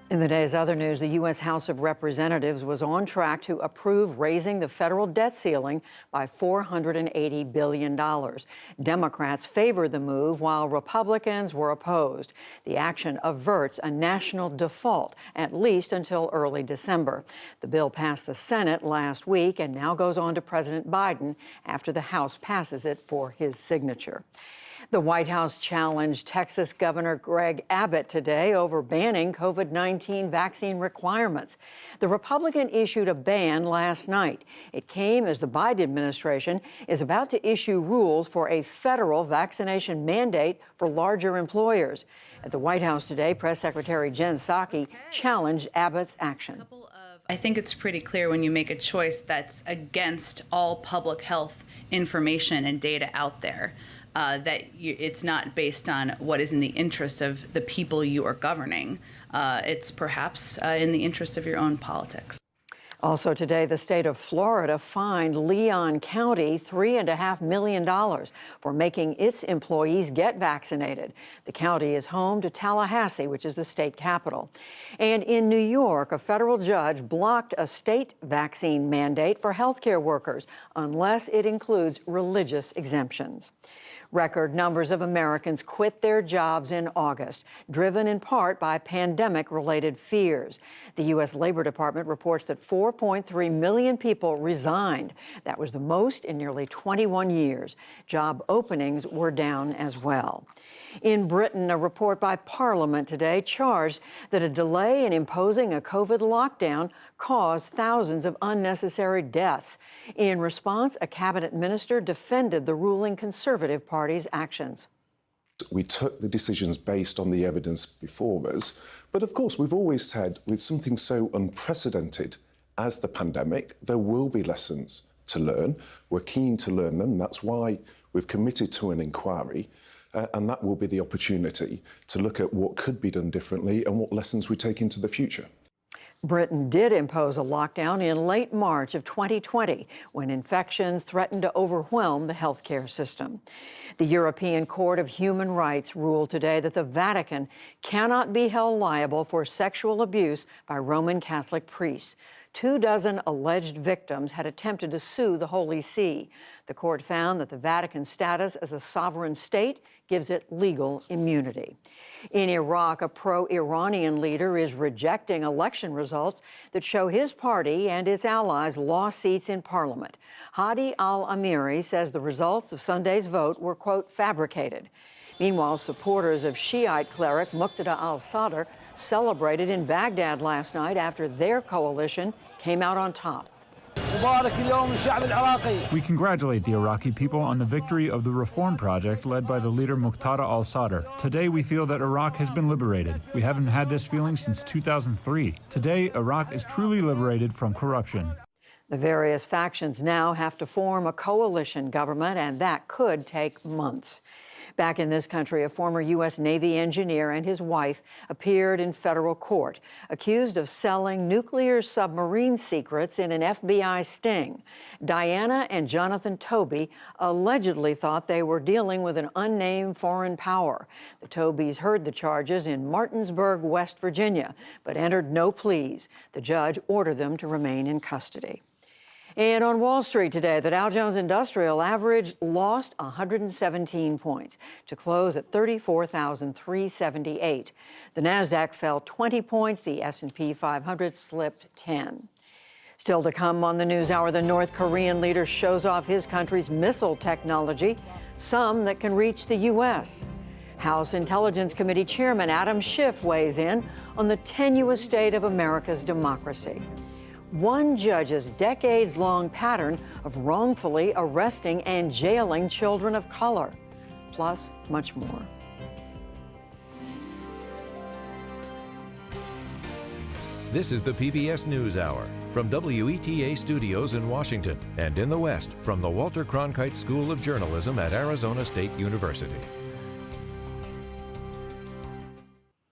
In the day's other news, the U.S. House of Representatives was on track to approve raising the federal debt ceiling by $480 billion. Democrats favored the move while Republicans were opposed. The action averts a national default, at least until early December. The bill passed the Senate last week and now goes on to President Biden after the House passes it for his signature. The White House challenged Texas Governor Greg Abbott today over banning COVID-19 vaccine requirements. The Republican issued a ban last night. It came as the Biden administration is about to issue rules for a federal vaccination mandate for larger employers. At the White House today, Press Secretary Jen Psaki challenged Abbott's action. I think it's pretty clear when you make a choice that's against all public health information and data out there, it's not based on what is in the interest of the people you are governing. It's perhaps in the interest of your own politics. Also today, the state of Florida fined Leon County $3.5 million for making its employees get vaccinated. The county is home to Tallahassee, which is the state capital. And in New York, a federal judge blocked a state vaccine mandate for healthcare workers unless it includes religious exemptions. Record numbers of Americans quit their jobs in August, driven in part by pandemic-related fears. The U.S. Labor Department reports that 4.3 million people resigned. That was the most in nearly 21 years. Job openings were down as well. In Britain, a report by Parliament today charged that a delay in imposing a COVID lockdown caused thousands of unnecessary deaths. In response, a cabinet minister defended the ruling Conservative Party's actions. We took the decisions based on the evidence before us. But of course, we've always said with something so unprecedented as the pandemic, there will be lessons to learn. We're keen to learn them. That's why we've committed to an inquiry. And that will be the opportunity to look at what could be done differently and what lessons we take into the future. Britain did impose a lockdown in late March of 2020 when infections threatened to overwhelm the healthcare system. The European Court of Human Rights ruled today that the Vatican cannot be held liable for sexual abuse by Roman Catholic priests. 24 alleged victims had attempted to sue the Holy See. The court found that the Vatican's status as a sovereign state gives it legal immunity. In Iraq, a pro-Iranian leader is rejecting election results that show his party and its allies lost seats in parliament. Hadi al-Amiri says the results of Sunday's vote were, quote, fabricated. Meanwhile, supporters of Shiite cleric Muqtada al-Sadr celebrated in Baghdad last night after their coalition came out on top. We congratulate the Iraqi people on the victory of the Reform Project led by the leader Muqtada al-Sadr. Today, we feel that Iraq has been liberated. We haven't had this feeling since 2003. Today, Iraq is truly liberated from corruption. The various factions now have to form a coalition government, and that could take months. Back in this country, a former U.S. Navy engineer and his wife appeared in federal court, accused of selling nuclear submarine secrets in an FBI sting. Diana and Jonathan Toby allegedly thought they were dealing with an unnamed foreign power. The Tobys heard the charges in Martinsburg, West Virginia, but entered no pleas. The judge ordered them to remain in custody. And on Wall Street today, the Dow Jones Industrial Average lost 117 points to close at 34,378. The Nasdaq fell 20 points. The S&P 500 slipped 10. Still to come on the NewsHour, the North Korean leader shows off his country's missile technology, some that can reach the U.S. House Intelligence Committee Chairman Adam Schiff weighs in on the tenuous state of America's democracy. One judge's decades-long pattern of wrongfully arresting and jailing children of color, plus much more. This is the PBS NewsHour from WETA Studios in Washington and in the West from the Walter Cronkite School of Journalism at Arizona State University.